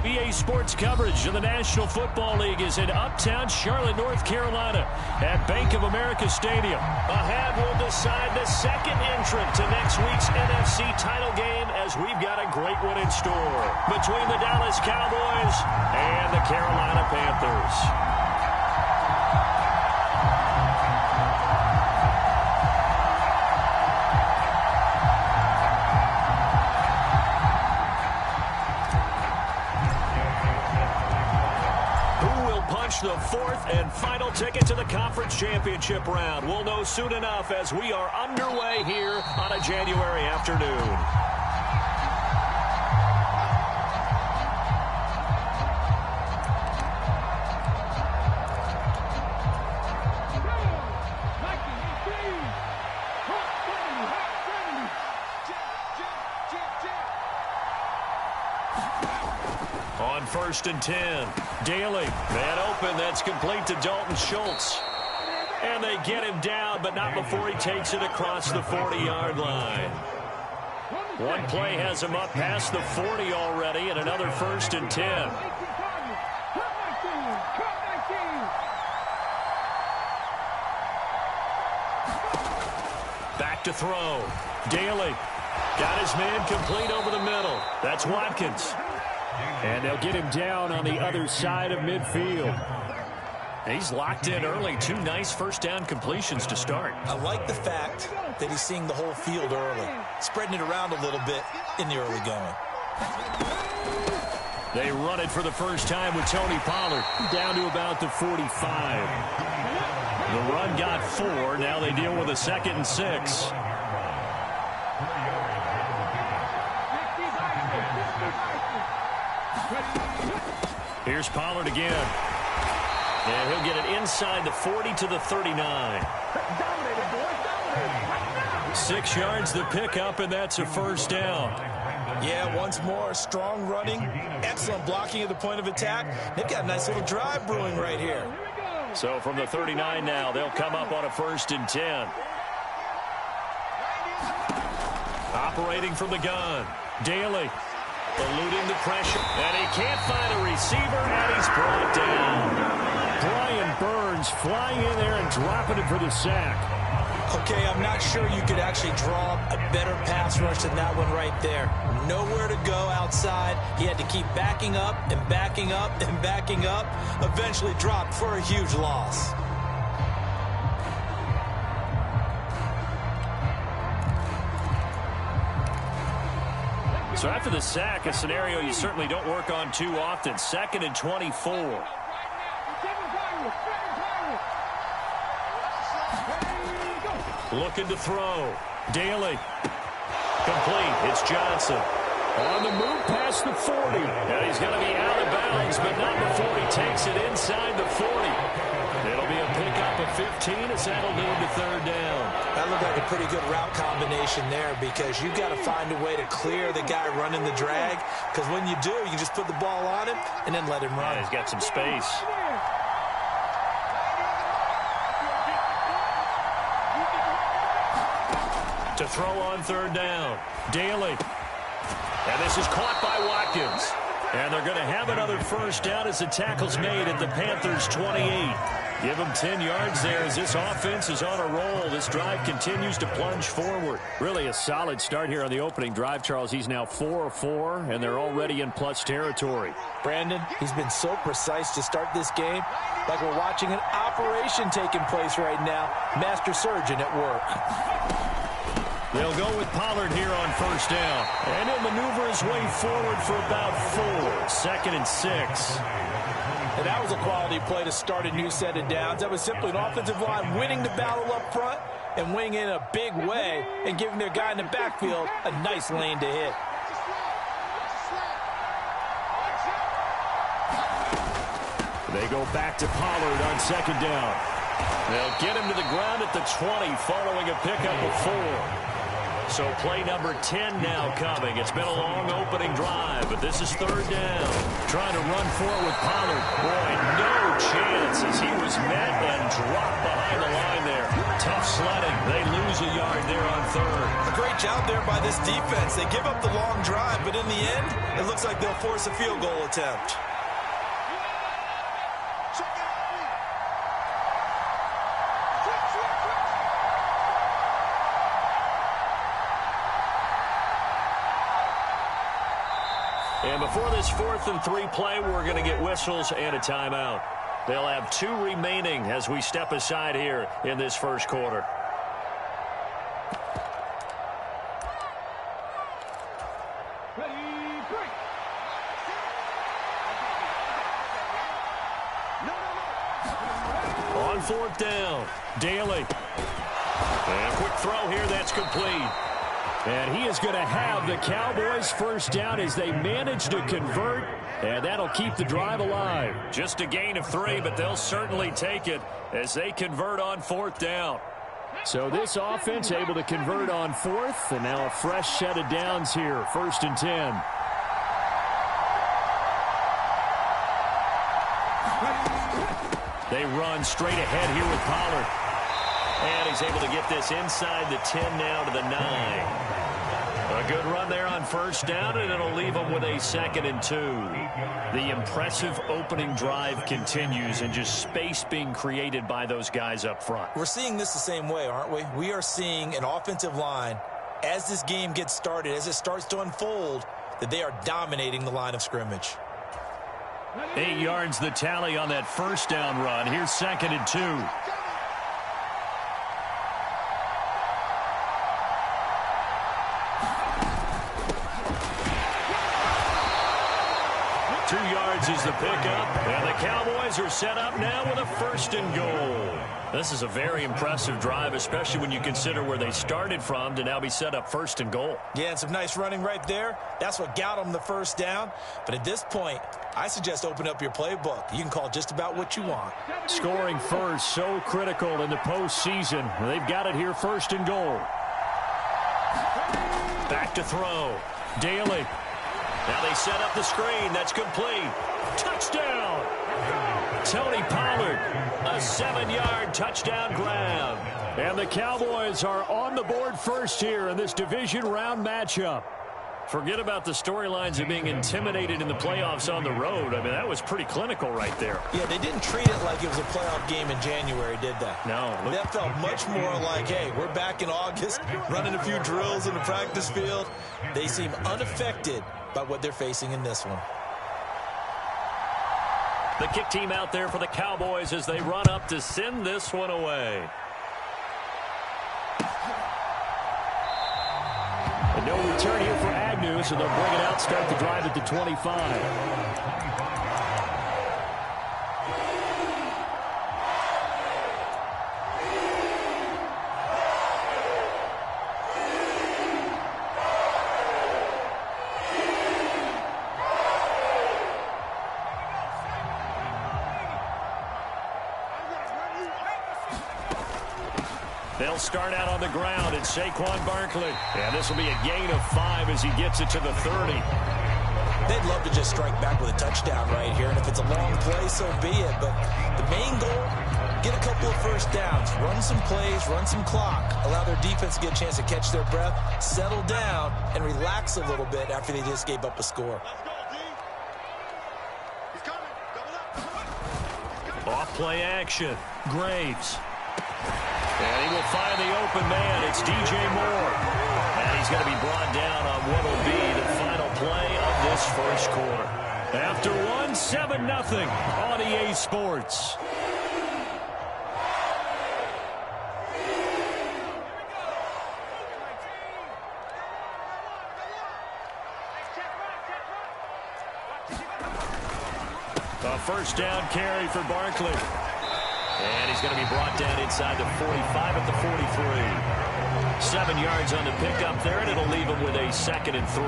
EA Sports coverage of the National Football League is in uptown Charlotte, North Carolina at Bank of America Stadium. Ahead will decide the second entrant to next week's NFC title game as we've got a great one in store between the Dallas Cowboys and the Carolina Panthers. The fourth and final ticket to the conference championship round. We'll know soon enough as we are underway here on a January afternoon. On 1st and 10, Daly, man open, that's complete to Dalton Schultz. And they get him down, but not before he takes it across the 40-yard line. One play has him up past the 40 already, and another 1st and 10. Back to throw. Daly got his man complete over the middle. That's Watkins. And they'll get him down on the other side of midfield. He's locked in early. 2 nice first down completions to start. I like the fact that he's seeing the whole field early, spreading it around a little bit in the early going. They run it for the first time with Tony Pollard down to about the 45. The run got 4. Now they deal with a 2nd and 6. Here's Pollard again. And he'll get it inside the 40 to the 39. 6 yards the pickup, and that's a first down. Yeah, once more, strong running, excellent blocking at the point of attack. They've got a nice little drive brewing right here. So from the 39 now, they'll come up on a 1st and 10. Operating from the gun, Daly. Eluding the pressure, and he can't find a receiver, and he's brought down. Brian Burns flying in there and dropping it for the sack. Okay, I'm not sure you could actually draw a better pass rush than that one right there. Nowhere to go outside. He had to keep backing up and backing up and backing up. Eventually dropped for a huge loss. So after the sack, a scenario you certainly don't work on too often. 2nd and 24. Looking to throw. Daly. Complete. It's Johnson. On the move past the 40. And he's going to be out of bounds, but not before he takes it inside the 40. It'll be a pickup of 15 as that'll lead to 3rd down. That looked like a pretty good route combination there because you've got to find a way to clear the guy running the drag, because when you do, you can just put the ball on him and then let him run. Yeah, he's got some space. To throw on 3rd down. Daly. And this is caught by Watkins. And they're going to have another first down as the tackle's made at the Panthers' 28. Give them 10 yards there as this offense is on a roll. This drive continues to plunge forward. Really a solid start here on the opening drive, Charles. He's now 4-4, and they're already in plus territory. Brandon, he's been so precise to start this game, like we're watching an operation taking place right now. Master surgeon at work. They'll go with Pollard here on 1st down. And he'll maneuver his way forward for about 4. 2nd and 6. And that was a quality play to start a new set of downs. That was simply an offensive line winning the battle up front and winning in a big way and giving their guy in the backfield a nice lane to hit. They go back to Pollard on 2nd down. They'll get him to the ground at the 20 following a pickup of 4. So play number 10 now coming. It's been a long opening drive, but this is 3rd down. Trying to run forward with Pollard. Boy, no chance as he was met and dropped behind the line there. Tough sledding. They lose lose a yard there on third. A great job there by this defense. They give up the long drive, but in the end, it looks like they'll force a field goal attempt. And before this 4th and 3 play, we're going to get whistles and a timeout. They'll have 2 remaining as we step aside here in this first quarter. On 4th down, Daly. And a quick throw here, that's complete. And he is going to have the Cowboys first down as they manage to convert, and that'll keep the drive alive. Just a gain of 3, but they'll certainly take it as they convert on 4th down. So this offense able to convert on 4th, and now a fresh set of downs here, 1st and 10. They run straight ahead here with Pollard. And he's able to get this inside the 10 now to the 9. A good run there on 1st down, and it'll leave them with a 2nd and 2. The impressive opening drive continues, and just space being created by those guys up front. We're seeing this the same way, aren't we? We are seeing an offensive line, as this game gets started, as it starts to unfold, that they are dominating the line of scrimmage. 8 yards the tally on that 1st down run. Here's 2nd and 2. Is the pickup, and the Cowboys are set up now with a 1st and goal. This is a very impressive drive, especially when you consider where they started from to now be set up 1st and goal. Yeah, and some nice running right there. That's what got them the 1st down. But at this point, I suggest open up your playbook. You can call just about what you want. Scoring first, so critical in the postseason. They've got it here, 1st and goal. Back to throw. Daly. Now they set up the screen. That's complete. Touchdown! Tony Pollard, a 7-yard touchdown grab. And the Cowboys are on the board first here in this division round matchup. Forget about the storylines of being intimidated in the playoffs on the road. I mean, that was pretty clinical right there. Yeah, they didn't treat it like it was a playoff game in January, did they? No. That felt much more like, hey, we're back in August, running a few drills in the practice field. They seem unaffected by what they're facing in this one. The kick team out there for the Cowboys as they run up to send this one away. And no return here for Agnew, so they'll bring it out, start the drive at the 25. They'll start out on the ground. It's Saquon Barkley. And this will be a gain of 5 as he gets it to the 30. They'd love to just strike back with a touchdown right here. And if it's a long play, so be it. But the main goal, get a couple of first downs. Run some plays, run some clock. Allow their defense to get a chance to catch their breath, settle down, and relax a little bit after they just gave up a score. Off play action. Graves. And he will find the open man. It's DJ Moore. And he's going to be brought down on what will be the final play of this first quarter. After one, 7-0 on EA Sports. A first down carry for Barkley. And he's going to be brought down inside the 45 at the 43. 7 yards on the pickup there, and it'll leave him with a 2nd and 3.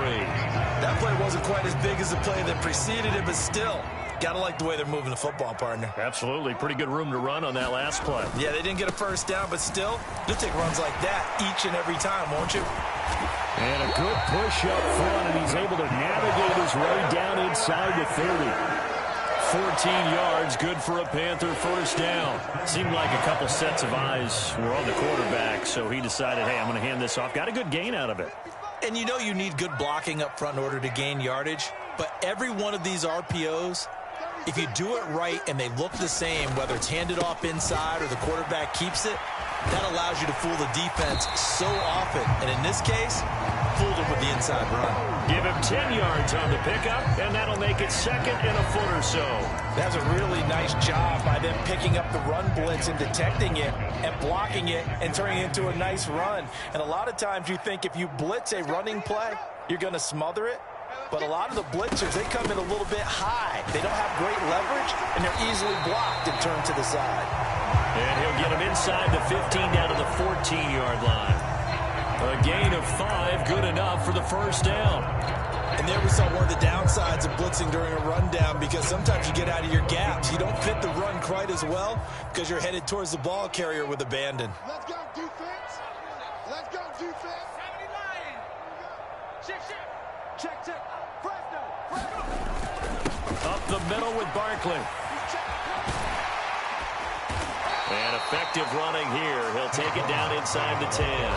That play wasn't quite as big as the play that preceded it, but still, got to like the way they're moving the football, partner. Absolutely. Pretty good room to run on that last play. Yeah, they didn't get a first down, but still, you'll take runs like that each and every time, won't you? And a good push up front, and he's able to navigate his way down inside the 30. 14 yards, good for a Panther first down. Seemed like a couple sets of eyes were on the quarterback, so he decided, hey, I'm going to hand this off. Got a good gain out of it. And you know you need good blocking up front in order to gain yardage, but every one of these RPOs, if you do it right and they look the same, whether it's handed off inside or the quarterback keeps it, that allows you to fool the defense so often. And in this case, fooled him with the inside run. Give him 10 yards on the pickup, and that'll make it second and a foot or so. That's a really nice job by them picking up the run blitz and detecting it and blocking it and turning it into a nice run. And a lot of times you think if you blitz a running play, you're going to smother it. But a lot of the blitzers, they come in a little bit high. They don't have great leverage, and they're easily blocked and turned to the side. And he'll get him inside the 15 down to the 14-yard line. A gain of 5, good enough for the first down. And there we saw one of the downsides of blitzing during a rundown, because sometimes you get out of your gaps. You don't fit the run quite as well because you're headed towards the ball carrier with abandon. Let's go defense. Let's go defense. Check. Up the middle with Barkley. And effective running here. He'll take it down inside the 10.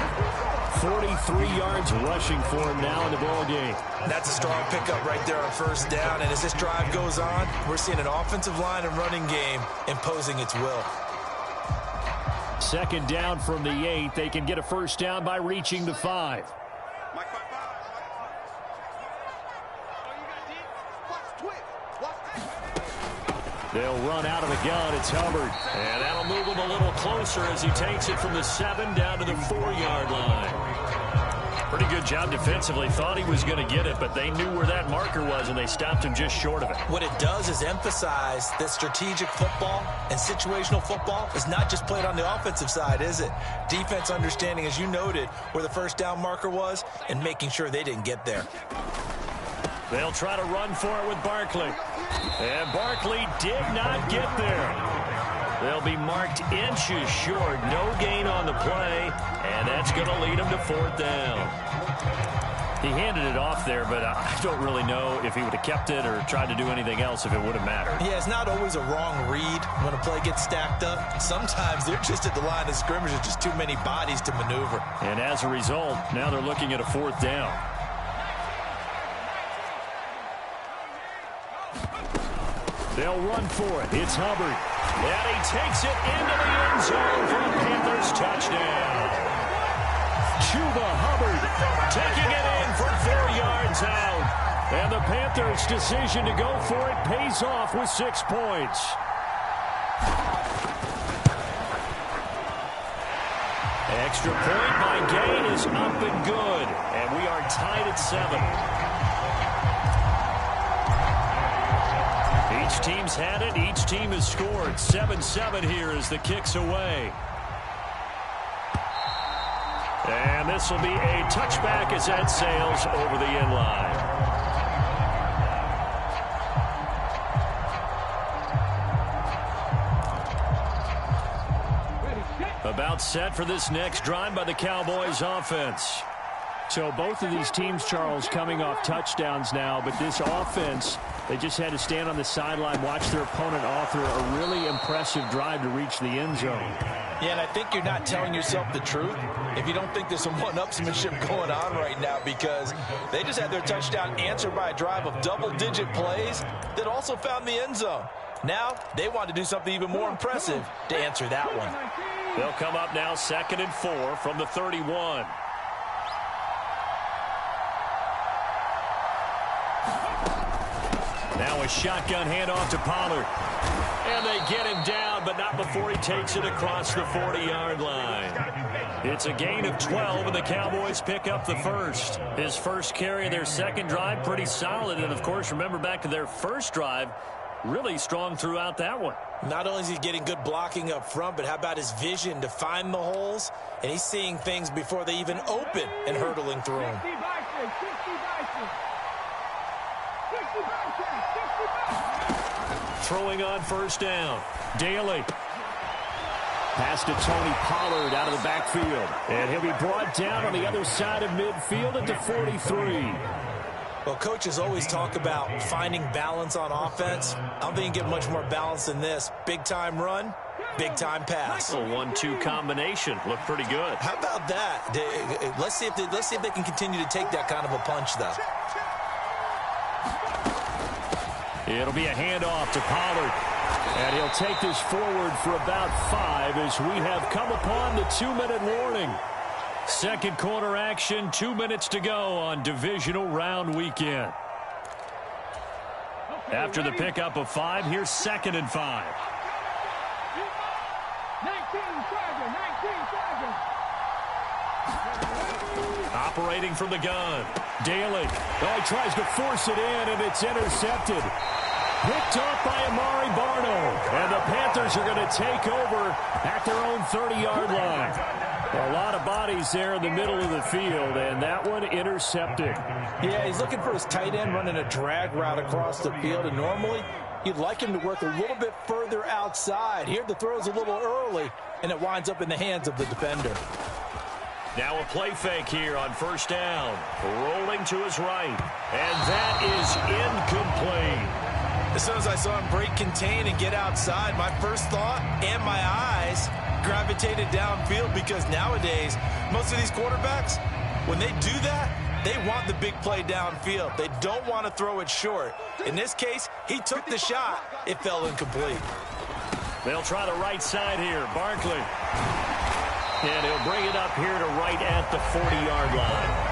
43 yards rushing for him now in the ball game. That's a strong pickup right there on first down. And as this drive goes on, we're seeing an offensive line and running game imposing its will. Second down from the 8. They can get a first down by reaching the 5. They'll run out of the gun. It's Hubbard. And that'll move him a little closer as he takes it from the 7 down to the 4-yard line. Pretty good job defensively. Thought he was going to get it, but they knew where that marker was, and they stopped him just short of it. What it does is emphasize that strategic football and situational football is not just played on the offensive side, is it? Defense understanding, as you noted, where the first down marker was and making sure they didn't get there. They'll try to run for it with Barkley. And Barkley did not get there. They'll be marked inches short. No gain on the play, and that's going to lead them to 4th down. He handed it off there, but I don't really know if he would have kept it or tried to do anything else if it would have mattered. Yeah, it's not always a wrong read when a play gets stacked up. Sometimes they're just at the line of scrimmage. There's just too many bodies to maneuver. And as a result, now they're looking at a 4th down. They'll run for it. It's Hubbard. And he takes it into the end zone for the Panthers touchdown. Chuba Hubbard taking it in for 4 yards out. And the Panthers' decision to go for it pays off with 6 points. Extra point by Gain is up and good. And we are tied at 7. Each team's had it. Each team has scored. 7-7 here as the kick's away. And this will be a touchback as that sails over the end line. About set for this next drive by the Cowboys offense. So both of these teams, Charles, coming off touchdowns now, but this offense, they just had to stand on the sideline, watch their opponent author a really impressive drive to reach the end zone. Yeah, and I think you're not telling yourself the truth if you don't think there's some one-upsmanship going on right now, because they just had their touchdown answered by a drive of double-digit plays that also found the end zone. Now they want to do something even more impressive to answer that one. They'll come up now 2nd and 4 from the 31. Now a shotgun handoff to Pollard. And they get him down, but not before he takes it across the 40-yard line. It's a gain of 12, and the Cowboys pick up the first. His first carry of their second drive, pretty solid. And, of course, remember back to their first drive, really strong throughout that one. Not only is he getting good blocking up front, but how about his vision to find the holes? And he's seeing things before they even open and hurtling through them. Throwing on first down. Daly. Pass to Tony Pollard out of the backfield. And he'll be brought down on the other side of midfield at the 43. Well, coaches always talk about finding balance on offense. I don't think you get much more balance than this. Big-time run, big-time pass. A 1-2 combination. Looked pretty good. How about that? Let's see if they can continue to take that kind of a punch, though. It'll be a handoff to Pollard. And he'll take this forward for about 5 as we have come upon the 2-minute warning. Second quarter action, 2 minutes to go on divisional round weekend. After the pickup of 5, here's 2nd and 5. 19 Operating from the gun. Daly. Oh, he tries to force it in, and it's intercepted. Picked off by Amari Barno. And the Panthers are going to take over at their own 30-yard line. A lot of bodies there in the middle of the field, and that one intercepted. Yeah, he's looking for his tight end running a drag route across the field, and normally you'd like him to work a little bit further outside. Here the throw's a little early, and it winds up in the hands of the defender. Now a play fake here on first down. Rolling to his right, and that is incomplete. As soon as I saw him break contain and get outside, my first thought and my eyes gravitated downfield, because nowadays most of these quarterbacks, when they do that, they want the big play downfield. They don't want to throw it short. In this case, he took the shot. It fell incomplete. They'll try the right side here. Barkley. And he'll bring it up here to right at the 40-yard line.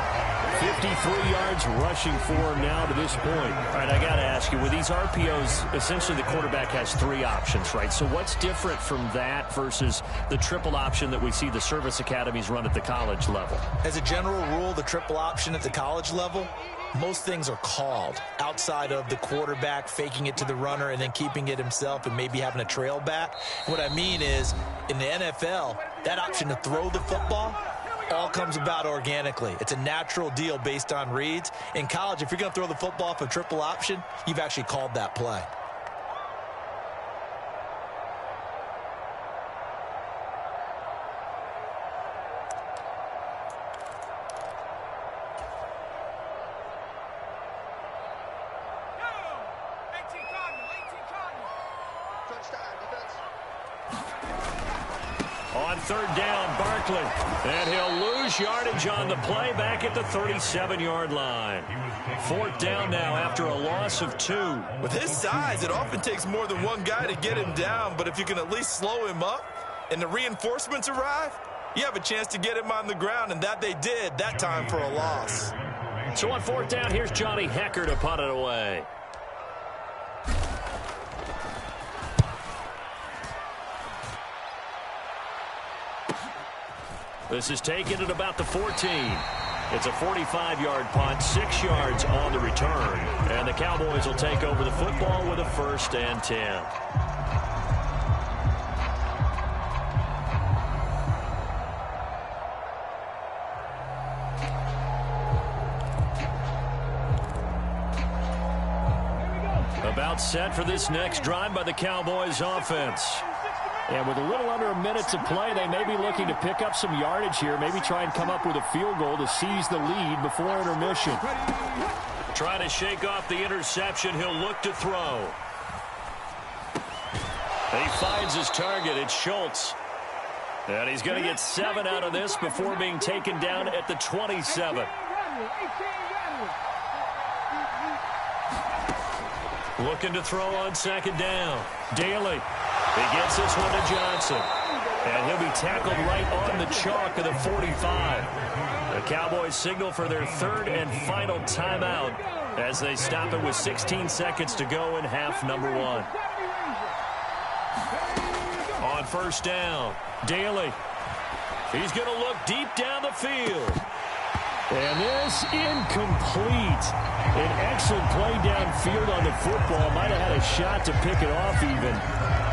53 yards rushing for him now to this point. All right, I got to ask you, with these RPOs, essentially the quarterback has 3 options, right? So what's different from that versus the triple option that we see the service academies run at the college level? As a general rule, the triple option at the college level, most things are called outside of the quarterback faking it to the runner and then keeping it himself and maybe having a trail back. What I mean is, in the NFL, that option to throw the football all comes about organically. It's a natural deal based on reads. In college, if you're going to throw the football for triple option, you've actually called that play. On third down, Barkley. And he'll lose yardage on the play back at the 37-yard line. Fourth down now after a loss of 2. With his size, it often takes more than one guy to get him down, but if you can at least slow him up and the reinforcements arrive, you have a chance to get him on the ground, and that they did, that time for a loss. So on fourth down, here's Johnny Hecker to punt it away. This is taken at about the 14. It's a 45-yard punt, 6 yards on the return. And the Cowboys will take over the football with a 1st and 10. About set for this next drive by the Cowboys offense. And with a little under a minute to play, they may be looking to pick up some yardage here, maybe try and come up with a field goal to seize the lead before intermission. Trying to shake off the interception. He'll look to throw. He finds his target. It's Schultz. And he's going to get 7 out of this before being taken down at the 27. Looking to throw on second down. Daly. He gets this one to Johnson. And he'll be tackled right on the chalk of the 45. The Cowboys signal for their 3rd and final timeout as they stop it with 16 seconds to go in half number 1. On first down, Daly. He's going to look deep down the field. And this incomplete. An excellent play downfield on the football. Might have had a shot to pick it off even.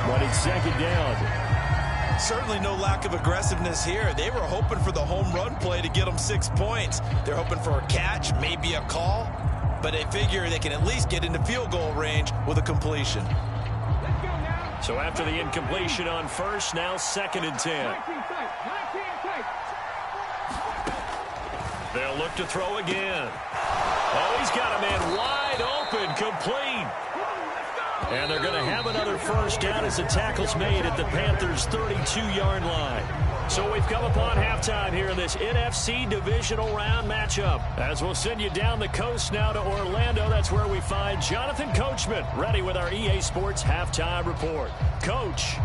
But it's second down. Certainly no lack of aggressiveness here. They were hoping for the home run play to get them 6 points. They're hoping for a catch, maybe a call. But they figure they can at least get into field goal range with a completion. So after the incompletion on first, now 2nd and 10. They'll look to throw again. Oh, he's got a man wide open, complete. And they're going to have another first down as the tackle's made at the Panthers' 32-yard line. So we've come upon halftime here in this NFC divisional round matchup. As we'll send you down the coast now to Orlando, that's where we find Jonathan Coachman ready with our EA Sports halftime report. Coach.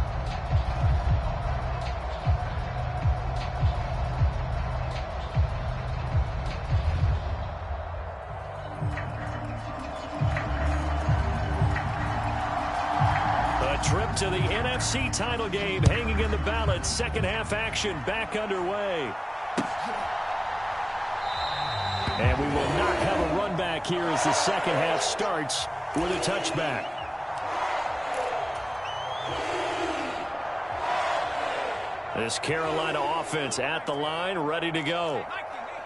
Trip to the NFC title game hanging in the balance. Second half action back underway. And we will not have a run back here as the second half starts with a touchback. This Carolina offense at the line, ready to go.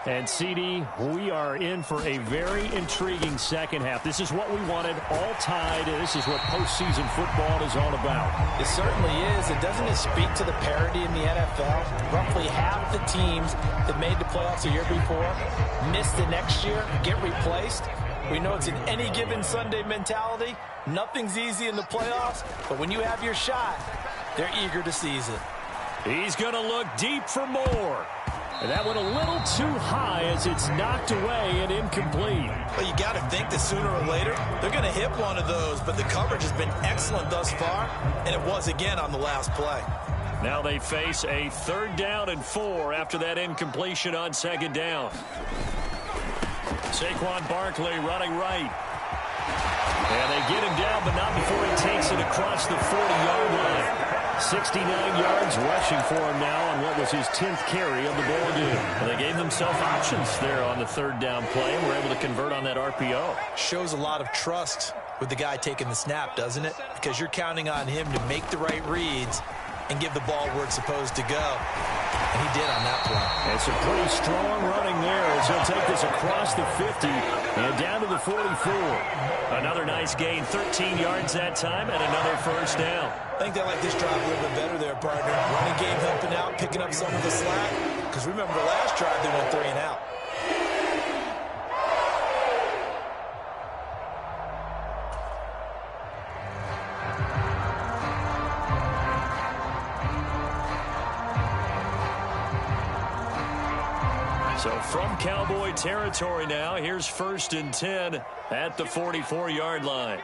And, CD, we are in for a very intriguing second half. This is what we wanted, all tied. This is what postseason football is all about. It certainly is. And doesn't it speak to the parity in the NFL? Roughly half the teams that made the playoffs the year before miss the next year, get replaced. We know it's an any given Sunday mentality. Nothing's easy in the playoffs, but when you have your shot, they're eager to seize it. He's going to look deep for more. And that went a little too high as it's knocked away and incomplete. Well, you got to think that sooner or later they're going to hit one of those, but the coverage has been excellent thus far, and it was again on the last play. Now they face a 3rd down and 4 after that incompletion on 2nd down. Saquon Barkley running right. And they get him down, but not before he takes it across the 40-yard line. 69 yards rushing for him now on what was his 10th carry of the ball game. And they gave themselves options there on the 3rd down play and were able to convert on that RPO. Shows a lot of trust with the guy taking the snap, doesn't it? Because you're counting on him to make the right reads and give the ball where it's supposed to go. And he did on that play. It's a pretty strong running there as he'll take this across the 50 and down to the 44. Another nice gain, 13 yards that time, and another first down. I think they like this drive a little bit better there, partner. Running game helping out, picking up some of the slack. Because remember, the last drive they went 3 and out. So from Cowboy territory now, here's 1st and 10 at the 44-yard line.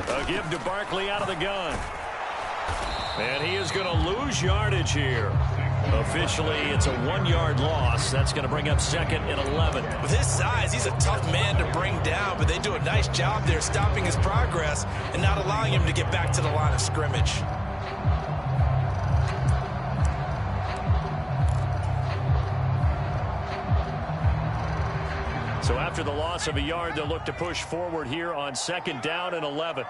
A give to Barkley out of the gun. And he is going to lose yardage here. Officially, it's a 1-yard loss. That's going to bring up 2nd and 11. With his size, he's a tough man to bring down, but they do a nice job there stopping his progress and not allowing him to get back to the line of scrimmage. So after the loss of a yard, they'll look to push forward here on 2nd down and 11.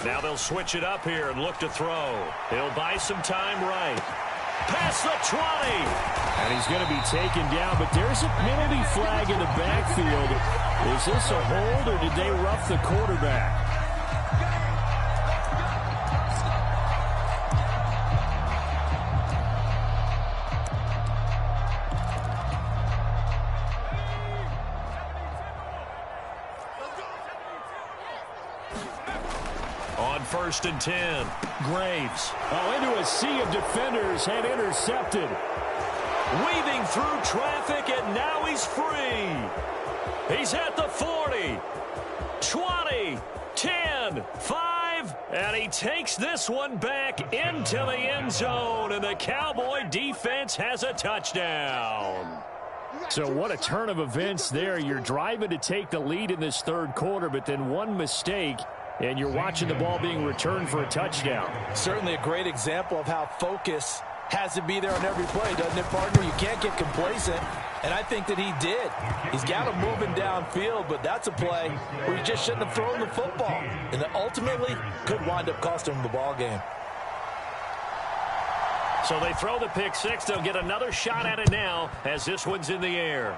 Now they'll switch it up here and look to throw. He'll buy some time right. Past the 20. And he's going to be taken down, but there's a penalty flag in the backfield. Is this a hold or did they rough the quarterback? On 1st and 10, Graves. Oh, into a sea of defenders and intercepted. Weaving through traffic, and now he's free. He's at the 40, 20, 10, 5, and he takes this one back into the end zone, and the Cowboy defense has a touchdown. So what a turn of events there. You're driving to take the lead in this 3rd quarter, but then one mistake, and you're watching the ball being returned for a touchdown. Certainly a great example of how focus has to be there on every play, doesn't it, partner? You can't get complacent, and I think that he did. He's got him moving downfield, but that's a play where you just shouldn't have thrown the football, and it ultimately could wind up costing him the ball game. So they throw the pick 6. They'll get another shot at it now as this one's in the air.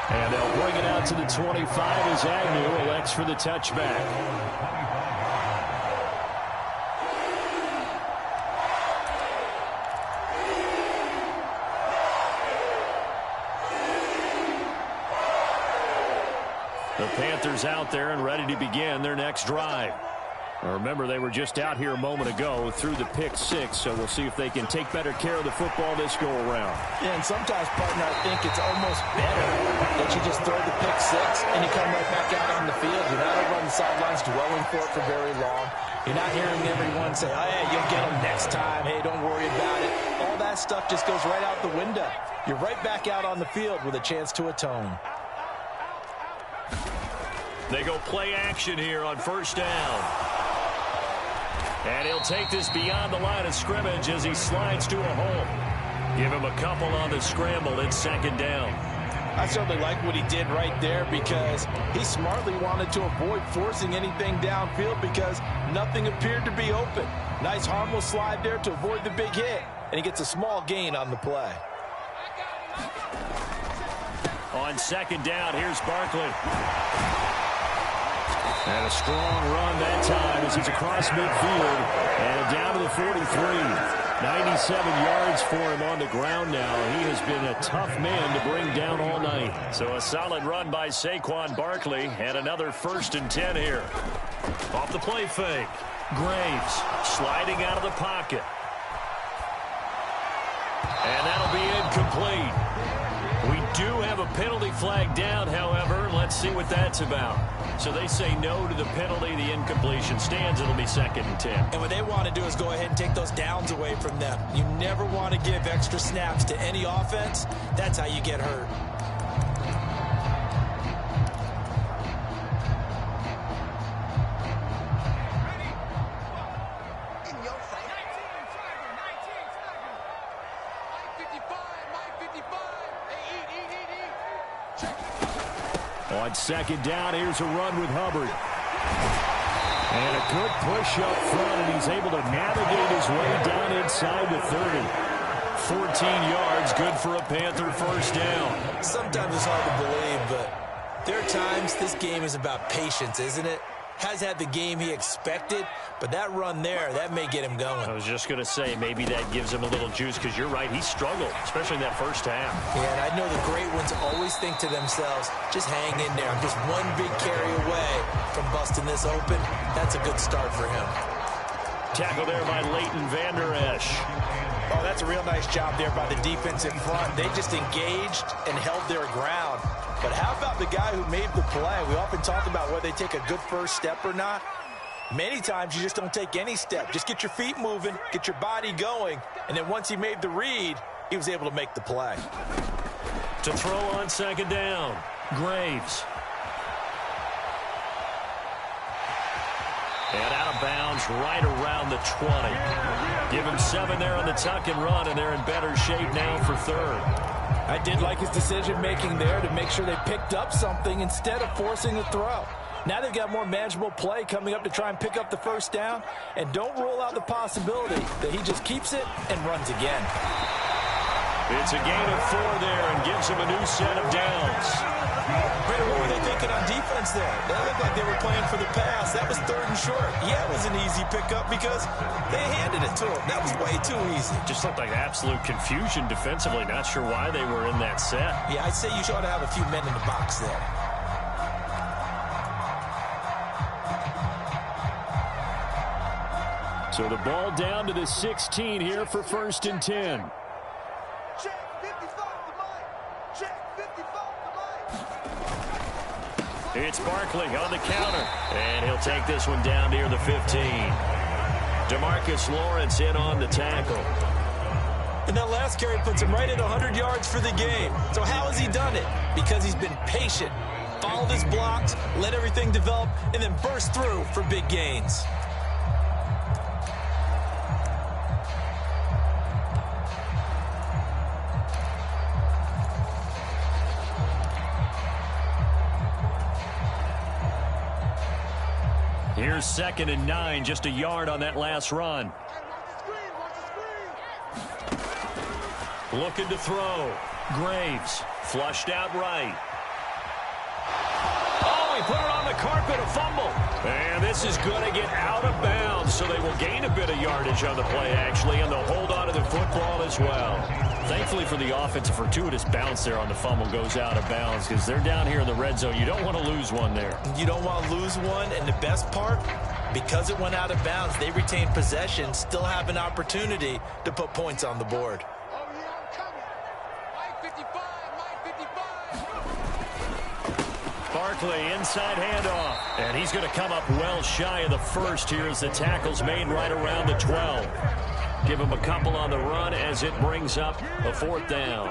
And they'll bring it out to the 25 as Agnew elects for the touchback. The Panthers out there and ready to begin their next drive. Remember, they were just out here a moment ago through the pick six, so we'll see if they can take better care of the football this go-around. Yeah, and sometimes, partner, I think it's almost better that you just throw the pick six and you come right back out on the field. You're not over on the sidelines dwelling for it for very long. You're not hearing everyone say, oh, yeah, you'll get them next time. Hey, don't worry about it. All that stuff just goes right out the window. You're right back out on the field with a chance to atone. They go play action here on first down. And he'll take this beyond the line of scrimmage as he slides to a hole. Give him a couple on the scramble. It's second down. I certainly like what he did right there because he smartly wanted to avoid forcing anything downfield because nothing appeared to be open. Nice harmless slide there to avoid the big hit, and he gets a small gain on the play. On second down, here's Barkley. And a strong run that time as he's across midfield and down to the 43. 97 yards for him on the ground now. He has been a tough man to bring down all night. So a solid run by Saquon Barkley and another 1st and 10 here. Off the play fake. Graves sliding out of the pocket. And that'll be incomplete. We do have a penalty flag down, however. Let's see what that's about. So they say no to the penalty. The incompletion stands. It'll be 2nd and 10. And what they want to do is go ahead and take those downs away from them. You never want to give extra snaps to any offense. That's how you get hurt. On second down, here's a run with Hubbard. And a good push up front, and he's able to navigate his way down inside the 30. 14 yards, good for a Panther first down. Sometimes it's hard to believe, but there are times this game is about patience, isn't it? Has had the game he expected, but that run there, that may get him going. I was just going to say, maybe that gives him a little juice, because you're right, he struggled, especially in that first half. Yeah, and I know the great ones always think to themselves, just hang in there. I'm just one big carry away from busting this open. That's a good start for him. Tackle there by Leighton Vander Esch. Oh, that's a real nice job there by the defense in front. They just engaged and held their ground. But how about the guy who made the play? We often talk about whether they take a good first step or not. Many times you just don't take any step. Just get your feet moving, get your body going, and then once he made the read, he was able to make the play. To throw on second down, Graves. And out of bounds right around the 20. Give him 7 there on the tuck and run, and they're in better shape now for 3rd. I did like his decision-making there to make sure they picked up something instead of forcing the throw. Now they've got more manageable play coming up to try and pick up the first down, and don't rule out the possibility that he just keeps it and runs again. It's a gain of 4 there and gives him a new set of downs. Brady, what were they thinking on defense there? That looked like they were playing for the pass. That was 3rd and short. Yeah, it was an easy pickup because they handed it to him. That was way too easy. Just looked like absolute confusion defensively. Not sure why they were in that set. Yeah, I'd say you ought to have a few men in the box there. So the ball down to the 16 here for 1st and 10. Check 55 to Mike. Check 55 to Mike. It's Barkley on the counter. And he'll take this one down near the 15. DeMarcus Lawrence in on the tackle. And that last carry puts him right at 100 yards for the game. So how has he done it? Because he's been patient, followed his blocks, let everything develop, and then burst through for big gains. Here's 2nd and 9, just a yard on that last run. Looking to throw. Graves flushed out right. Oh, he put it on the carpet, a fumble. And this is going to get out of bounds, so they will gain a bit of yardage on the play, actually, and they'll hold on to the football as well. Thankfully for the offense, a fortuitous bounce there on the fumble goes out of bounds because they're down here in the red zone. You don't want to lose one there. You don't want to lose one, and the best part, because it went out of bounds, they retain possession, still have an opportunity to put points on the board. Oh, yeah, I'm coming. Mike 55, Mike 55. Barkley, inside handoff. And he's going to come up well shy of the first here as the tackle's made right around the 12. Give him a couple on the run as it brings up a 4th down.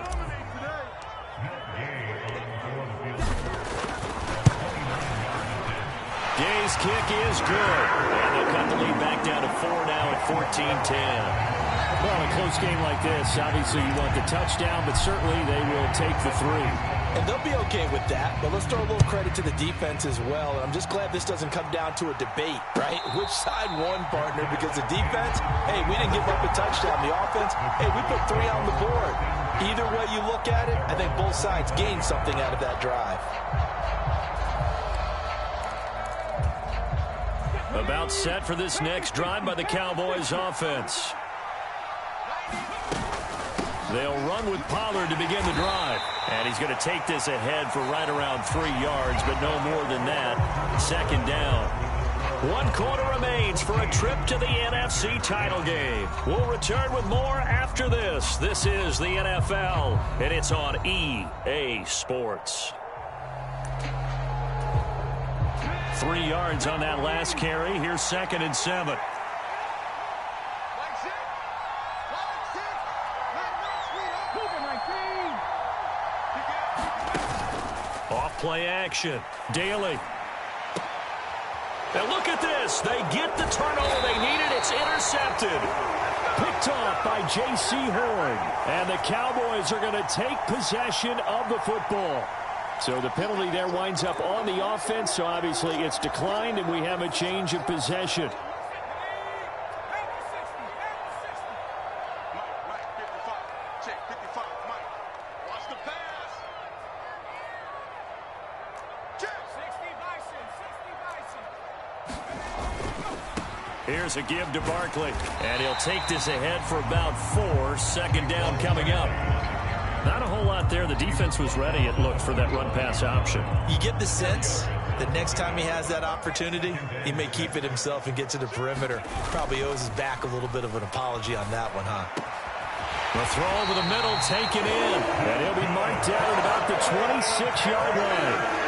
Gay's kick is good. And they'll cut the lead back down to 4 now at 14-10. Well, in a close game like this, obviously you want the touchdown, but certainly they will take the 3. And they'll be okay with that, but let's throw a little credit to the defense as well. And I'm just glad this doesn't come down to a debate, right? Which side won, partner? Because the defense, hey, we didn't give up a touchdown. The offense, hey, we put 3 on the board. Either way you look at it, I think both sides gained something out of that drive. About set for this next drive by the Cowboys offense. They'll run with Pollard to begin the drive. And he's going to take this ahead for right around 3 yards, but no more than that. 2nd down. 1 quarter remains for a trip to the NFC title game. We'll return with more after this. This is the NFL, and it's on EA Sports. 3 yards on that last carry. Here's 2nd and 7. Play action. Daly. Now look at this. They get the turnover they needed. It's intercepted. Picked off by J.C. Horn. And the Cowboys are going to take possession of the football. So the penalty there winds up on the offense. So obviously it's declined and we have a change of possession. Here's a give to Barkley. And he'll take this ahead for about 4. 2nd down coming up. Not a whole lot there. The defense was ready, it looked, for that run-pass option. You get the sense that next time he has that opportunity, he may keep it himself and get to the perimeter. Probably owes his back a little bit of an apology on that one, huh? The throw over the middle taken in. And he'll be marked down at about the 26-yard line.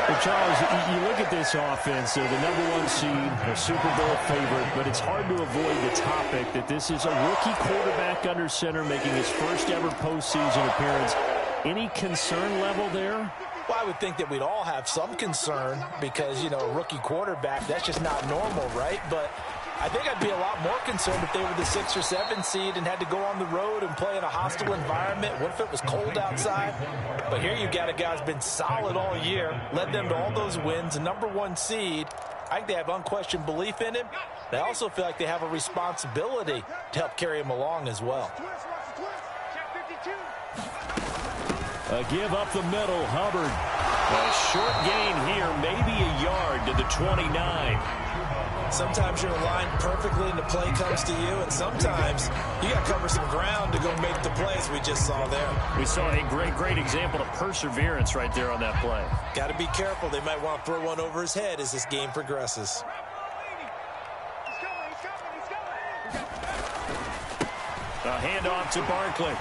Well, Charles, you look at this offense, they're the #1 seed, a Super Bowl favorite, but it's hard to avoid the topic that this is a rookie quarterback under center making his first ever postseason appearance. Any concern level there? Well, I would think that we'd all have some concern because, you know, a rookie quarterback, that's just not normal, right? But I think I'd be a lot more concerned if they were the 6 or 7 seed and had to go on the road and play in a hostile environment. What if it was cold outside? But here you got a guy who's been solid all year, led them to all those wins, a #1 seed. I think they have unquestioned belief in him. They also feel like they have a responsibility to help carry him along as well. A give up the middle, Hubbard. A short gain here, maybe a yard to the 29. Sometimes you're aligned perfectly and the play comes to you, and sometimes you got to cover some ground to go make the plays we just saw there. We saw a great example of perseverance right there on that play. Got to be careful. They might want to throw one over his head as this game progresses. A handoff to Barkley.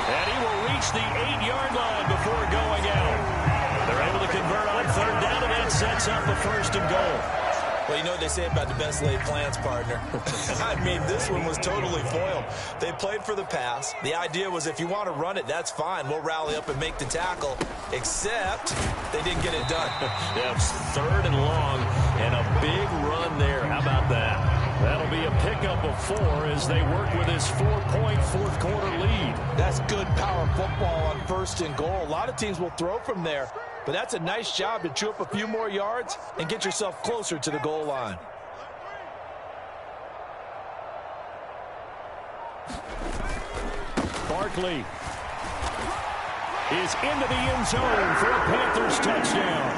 And he will reach the 8-yard line before going out. They're able to convert on 3rd down, and that sets up the 1st and goal. Well, you know what they say about the best laid plans, partner. I mean, this one was totally foiled. They played for the pass. The idea was if you want to run it, that's fine. We'll rally up and make the tackle. Except they didn't get it done. Yeah, it's 3rd and long, and a big run there. How about that? That'll be a pickup of 4 as they work with his 4-point 4th quarter lead. That's good power football on 1st and goal. A lot of teams will throw from there, but that's a nice job to chew up a few more yards and get yourself closer to the goal line. Barkley is into the end zone for a Panthers touchdown.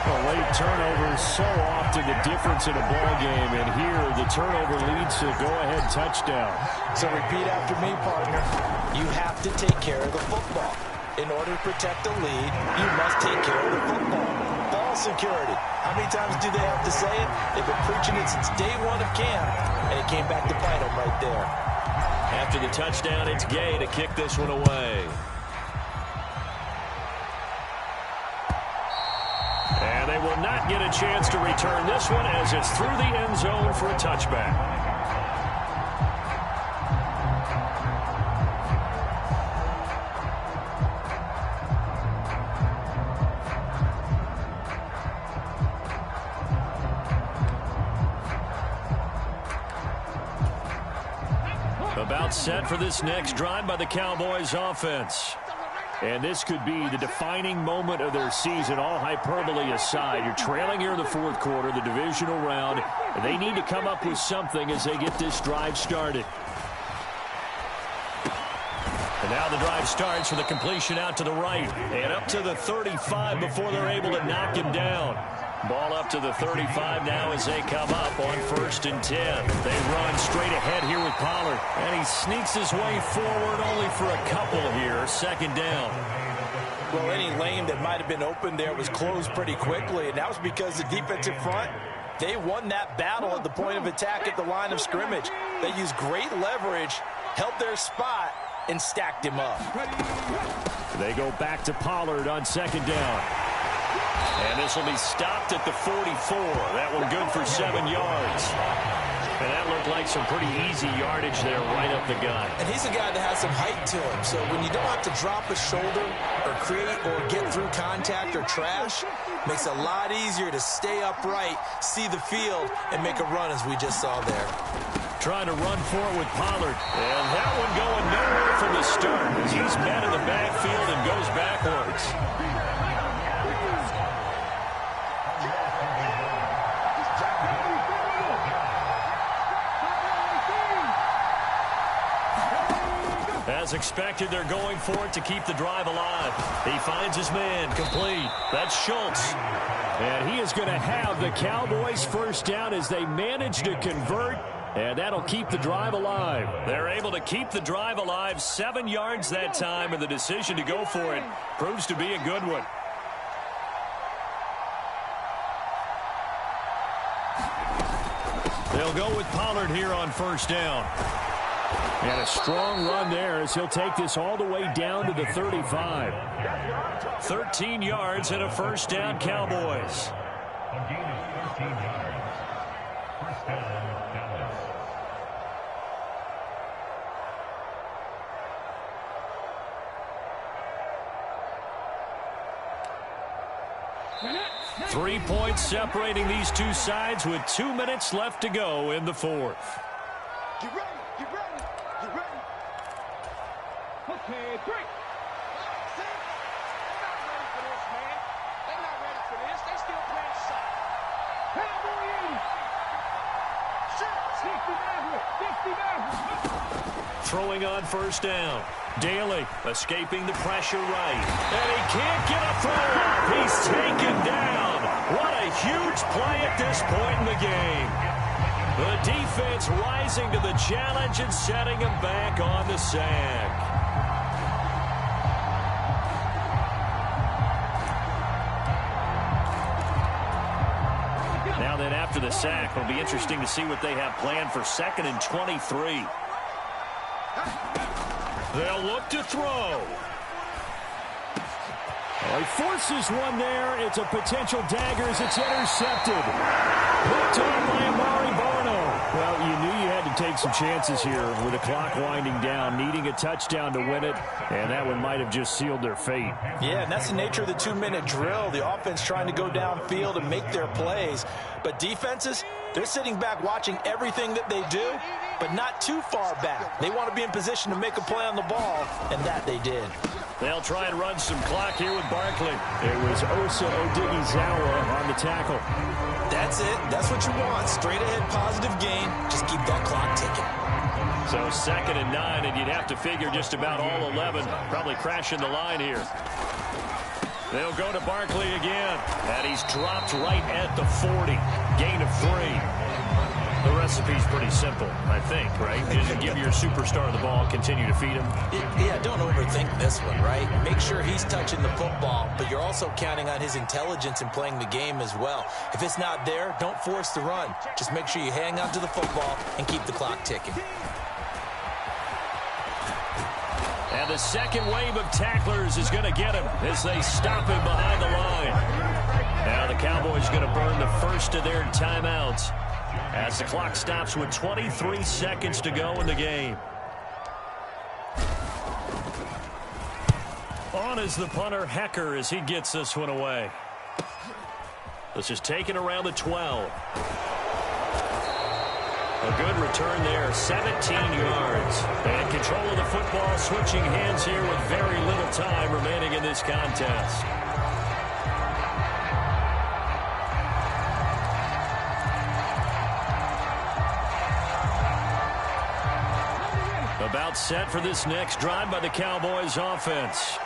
Well, Late turnovers so often the difference in a ball game, and here the turnover leads to a go-ahead touchdown. So repeat after me, partner. You have to take care of the football. In order to protect the lead, you must take care of the football. Ball security. How many times do they have to say it? They've been preaching it since day one of camp, and it came back to bite them right there. After the touchdown, it's Gay to kick this one away. And they will not get a chance to return this one as it's through the end zone for a touchback. About set for this next drive by the Cowboys offense. And this could be the defining moment of their season, all hyperbole aside. You're trailing here in the fourth quarter, the divisional round. And they need to come up with something as they get this drive started. And now the drive starts with a completion out to the right and up to the 35 before they're able to knock him down. Ball up to the 35 now as they come up on 1st and 10. They run straight ahead here with Pollard. And he sneaks his way forward only for a couple here. 2nd down. Well, any lane that might have been open there was closed pretty quickly. And that was because the defensive front, they won that battle at the point of attack at the line of scrimmage. They used great leverage, held their spot, and stacked him up. They go back to Pollard on 2nd down. And this will be stopped at the 44. That one good for 7 yards. And that looked like some pretty easy yardage there right up the gut. And he's a guy that has some height to him. So when you don't have to drop a shoulder or create or get through contact or trash, makes it a lot easier to stay upright, see the field, and make a run as we just saw there. Trying to run for it with Pollard. And that one going nowhere from the start as he's met in the backfield and goes backwards. As expected, they're going for it to keep the drive alive. He finds his man, complete. That's Schultz. And he is going to have the Cowboys first down as they manage to convert. And that'll keep the drive alive. They're able to keep the drive alive, 7 yards that time, and the decision to go for it proves to be a good one. They'll go with Pollard here on 1st down. And a strong run there as he'll take this all the way down to the 35. 13 yards and a 1st down, Cowboys. Three points separating these two sides with 2 minutes left to go in the fourth. Get ready, get ready, get ready. Okay, break. They're not ready for this, man. They're not ready for this. They still playing soccer. Cowboy in. Shit. 60 Throwing on 1st down. Daly escaping the pressure right. And he can't get a throw off. He's taken down. What a huge play at this point in the game. The defense rising to the challenge and setting him back on the sack. Now then, after the sack, it'll be interesting to see what they have planned for 2nd and 23. They'll look to throw. Well, he forces one there. It's a potential dagger as it's intercepted. Picked off by Amari Barno. Well, you knew you had to take some chances here with the clock winding down, needing a touchdown to win it, and that one might have just sealed their fate. Yeah, and that's the nature of the 2-minute drill. The offense trying to go downfield and make their plays. But defenses, they're sitting back watching everything that they do, but not too far back. They want to be in position to make a play on the ball, and that they did. They'll try and run some clock here with Barkley. It was Osa Odighizuwa on the tackle. That's it. That's what you want. Straight ahead positive gain. Just keep that clock ticking. So 2nd and 9, and you'd have to figure just about all 11 probably crashing the line here. They'll go to Barkley again. And he's dropped right at the 40. Gain of 3. The recipe's pretty simple, I think, right? Just give your superstar the ball, continue to feed him. Yeah, don't overthink this one, right? Make sure he's touching the football, but you're also counting on his intelligence in playing the game as well. If it's not there, don't force the run. Just make sure you hang on to the football and keep the clock ticking. And the second wave of tacklers is going to get him as they stop him behind the line. Now the Cowboys going to burn the first of their timeouts as the clock stops with 23 seconds to go in the game. On is the punter, Hecker, as he gets this one away. This is taken around the 12. A good return there, 17 yards. And control of the football, switching hands here with very little time remaining in this contest. About set for this next drive by the Cowboys offense.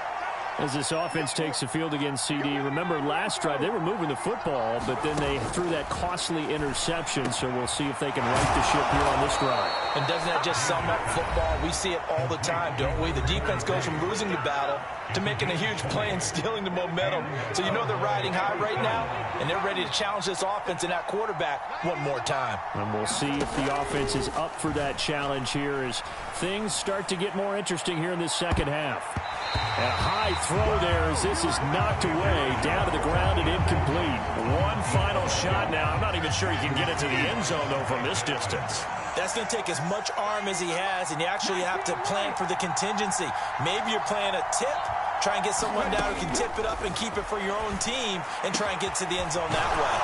As this offense takes the field against CD, remember last drive they were moving the football, but then they threw that costly interception, so we'll see if they can right the ship here on this drive. And doesn't that just sum up football? We see it all the time, don't we? The defense goes from losing the battle to making a huge play and stealing the momentum. So you know they're riding high right now, and they're ready to challenge this offense and that quarterback one more time. And we'll see if the offense is up for that challenge here as things start to get more interesting here in this second half. And a high throw there as this is knocked away, down to the ground and incomplete. One final shot now. I'm not even sure he can get it to the end zone, though, from this distance. That's going to take as much arm as he has, and you actually have to plan for the contingency. Maybe you're playing a tip. Try and get someone down who can tip it up and keep it for your own team and try and get to the end zone that way.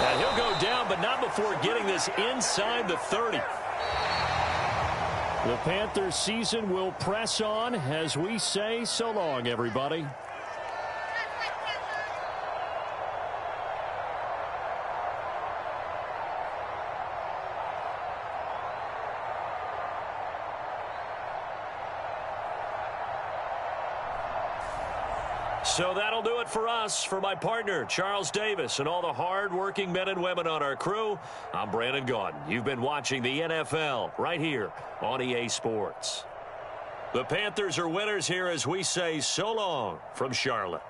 And he'll go down, but not before getting this inside the 30. The Panthers season will press on as we say so long, everybody. So that'll do it for us. For my partner, Charles Davis, and all the hard-working men and women on our crew, I'm Brandon Gaudin. You've been watching the NFL right here on EA Sports. The Panthers are winners here as we say so long from Charlotte.